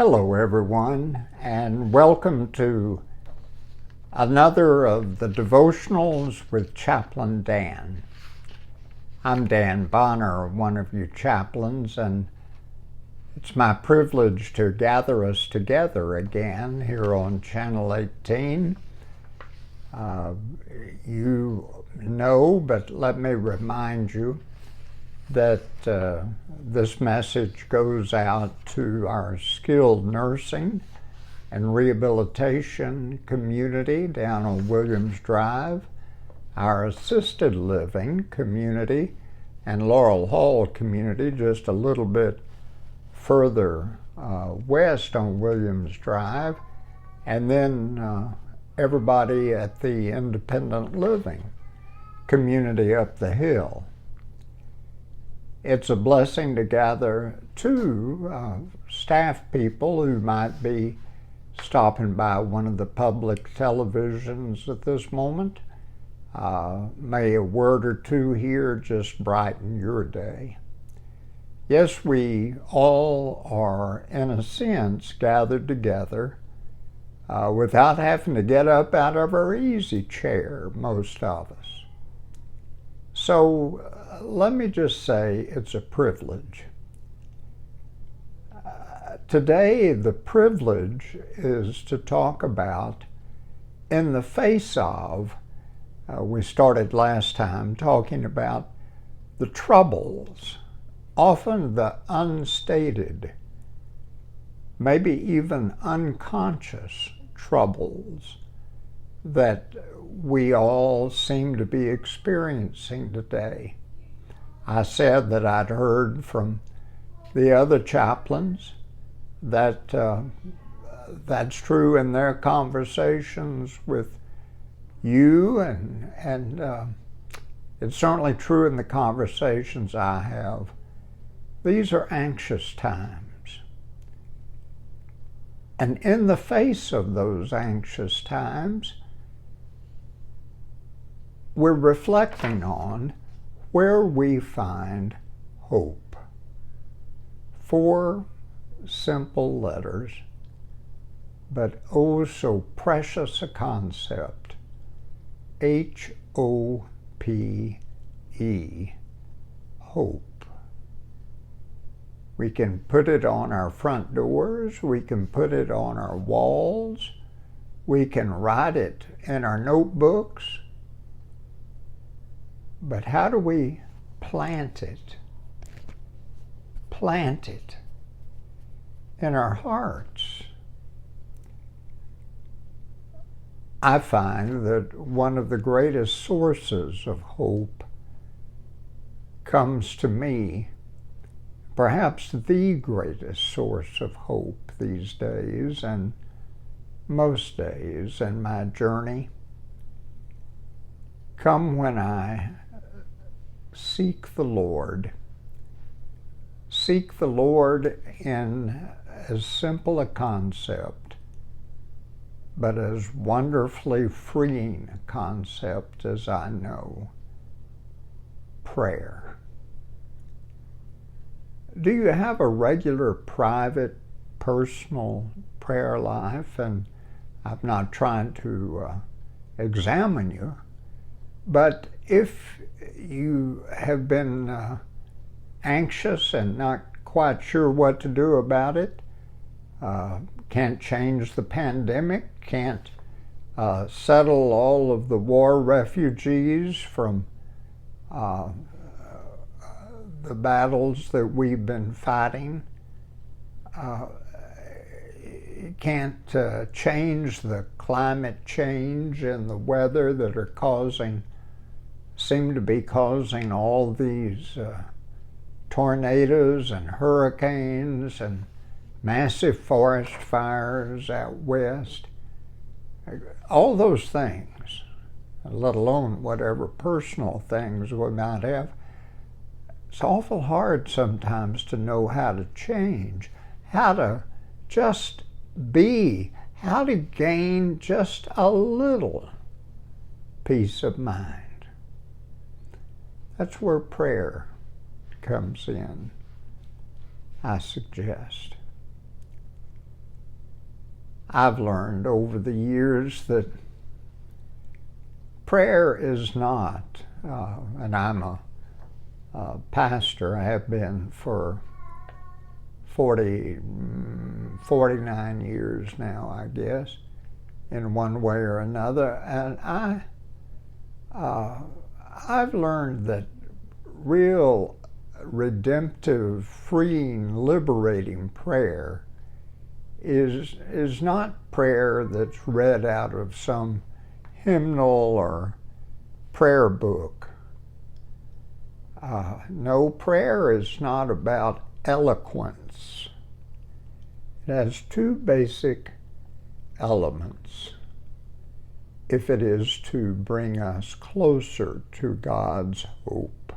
Hello everyone, and welcome to another of the devotionals with Chaplain Dan. I'm Dan Bonner, one of you chaplains, and it's my privilege to gather us together again here on Channel 18. You know, but let me remind you that this message goes out to our skilled nursing and rehabilitation community down on Williams Drive, our assisted living community, and Laurel Hall community just a little bit further west on Williams Drive, and then everybody at the independent living community up the hill. It's a blessing to gather two staff people who might be stopping by one of the public televisions at this moment. May a word or two here just brighten your day. Yes, we all are, in a sense, gathered together without having to get up out of our easy chair, most of us. So let me just say it's a privilege. Today, the privilege is to talk about, in the face of, we started last time talking about the troubles, often the unstated, maybe even unconscious troubles that we all seem to be experiencing today. I said that I'd heard from the other chaplains that that's true in their conversations with you, and it's certainly true in the conversations I have. These are anxious times. And in the face of those anxious times, we're reflecting on where we find hope. 4 simple letters, but oh so precious a concept. H-O-P-E, hope. We can put it on our front doors, we can put it on our walls, we can write it in our notebooks, but how do we plant it? Plant it in our hearts. I find that one of the greatest sources of hope comes to me, perhaps the greatest source of hope these days and most days in my journey, come when I seek the Lord. Seek the Lord in as simple a concept, but as wonderfully freeing a concept as I know: prayer. Do you have a regular, private, personal prayer life? And I'm not trying to examine you, but if you have been anxious and not quite sure what to do about it, can't change the pandemic, can't settle all of the war refugees from the battles that we've been fighting, can't change the climate change and the weather that are seem to be causing all these tornadoes and hurricanes and massive forest fires out west. All those things, let alone whatever personal things we might have. It's awful hard sometimes to know how to change, how to just be, how to gain just a little peace of mind. That's where prayer comes in, I suggest. I've learned over the years that prayer is not, and I'm a pastor, I have been for 49 years now, I guess, in one way or another. And I've learned that real redemptive, freeing, liberating prayer is not prayer that's read out of some hymnal or prayer book. No, prayer is not about eloquence. It has two basic elements if it is to bring us closer to God's hope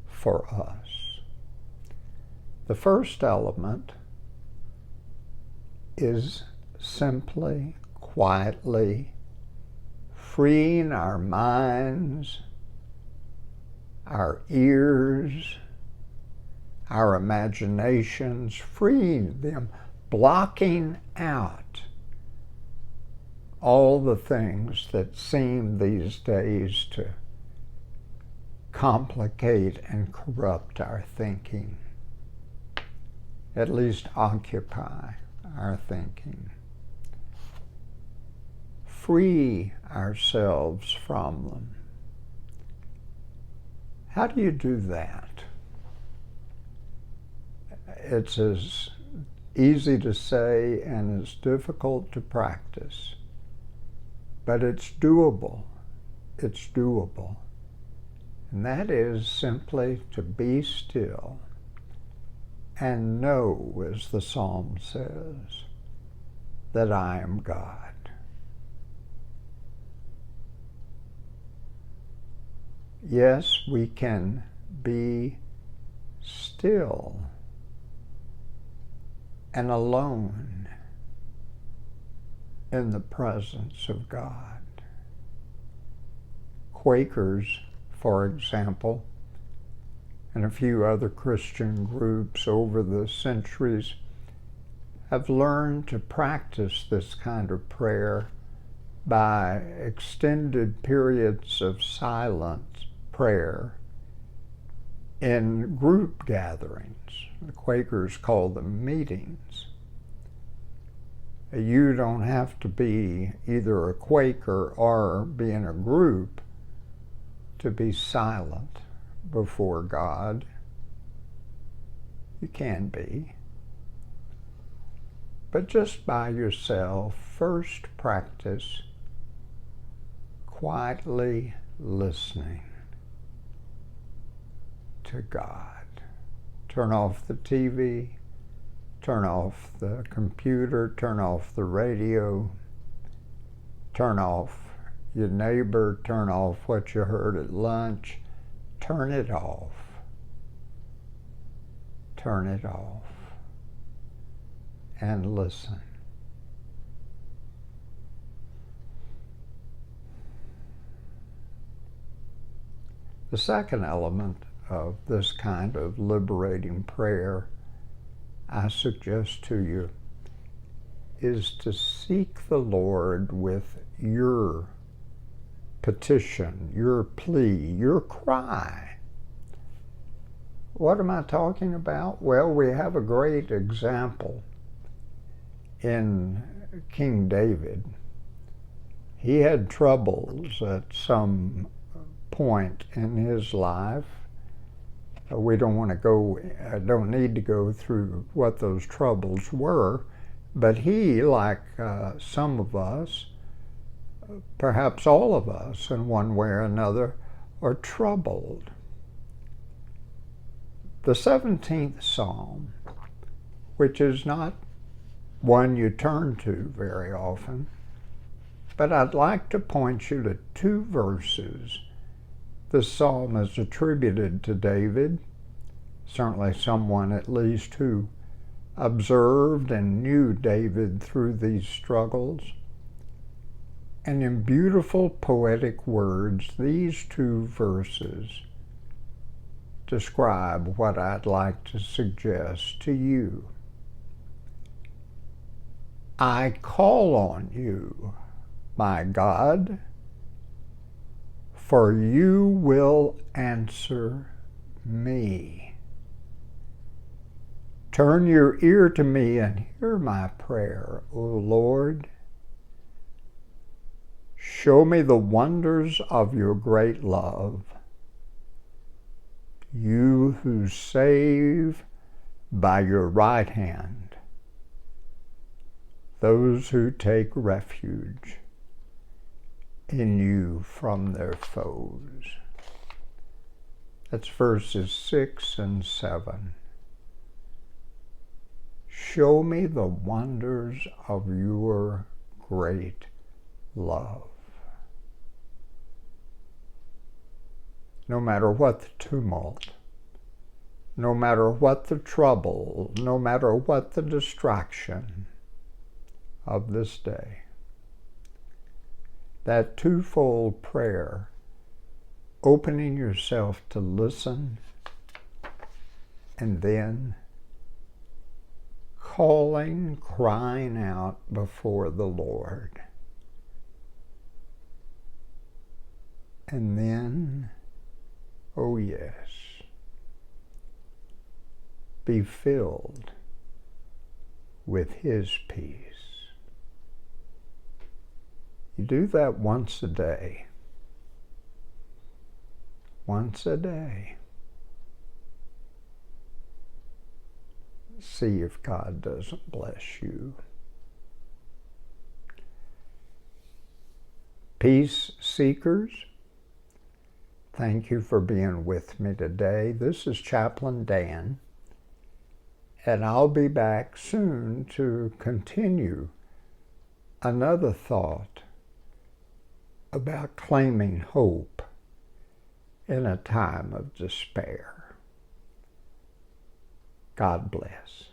for us. The first element is simply, quietly freeing our minds, our ears, our imaginations, freeing them, blocking out all the things that seem these days to complicate and corrupt our thinking, at least occupy our thinking. Free ourselves from them. How do you do that? It's as easy to say and as difficult to practice, but it's doable. It's doable. And that is simply to be still and know, as the psalm says, that I am God. Yes, we can be still and alone in the presence of God. Quakers, for example, and a few other Christian groups over the centuries have learned to practice this kind of prayer by extended periods of silent prayer in group gatherings. The Quakers call them meetings. You don't have to be either a Quaker or be in a group to be silent before God. You can be. But just by yourself, first practice quietly listening to God. Turn off the TV, turn off the computer, turn off the radio, turn off your neighbor, turn off what you heard at lunch. Turn it off. Turn it off. And listen. The second element of this kind of liberating prayer, I suggest to you, is to seek the Lord with your petition, your plea, your cry. What am I talking about? Well, we have a great example in King David. He had troubles at some point in his life. We don't need to go through what those troubles were, but he, like some of us, perhaps all of us in one way or another, are troubled. The 17th Psalm, which is not one you turn to very often, but I'd like to point you to two verses. This psalm is attributed to David, certainly someone at least who observed and knew David through these struggles. And in beautiful poetic words, these two verses describe what I'd like to suggest to you. I call on you, my God, for you will answer me. Turn your ear to me and hear my prayer, O Lord. Show me the wonders of your great love, you who save by your right hand those who take refuge in you from their foes. That's verses 6 and 7. Show me the wonders of your great love. No matter what the tumult, no matter what the trouble, no matter what the distraction of this day, that twofold prayer, opening yourself to listen and then calling, crying out before the Lord. And then, oh yes, be filled with His peace. You do that once a day. Once a day. See if God doesn't bless you. Peace seekers, thank you for being with me today. This is Chaplain Dan, and I'll be back soon to continue another thought about claiming hope in a time of despair. God bless.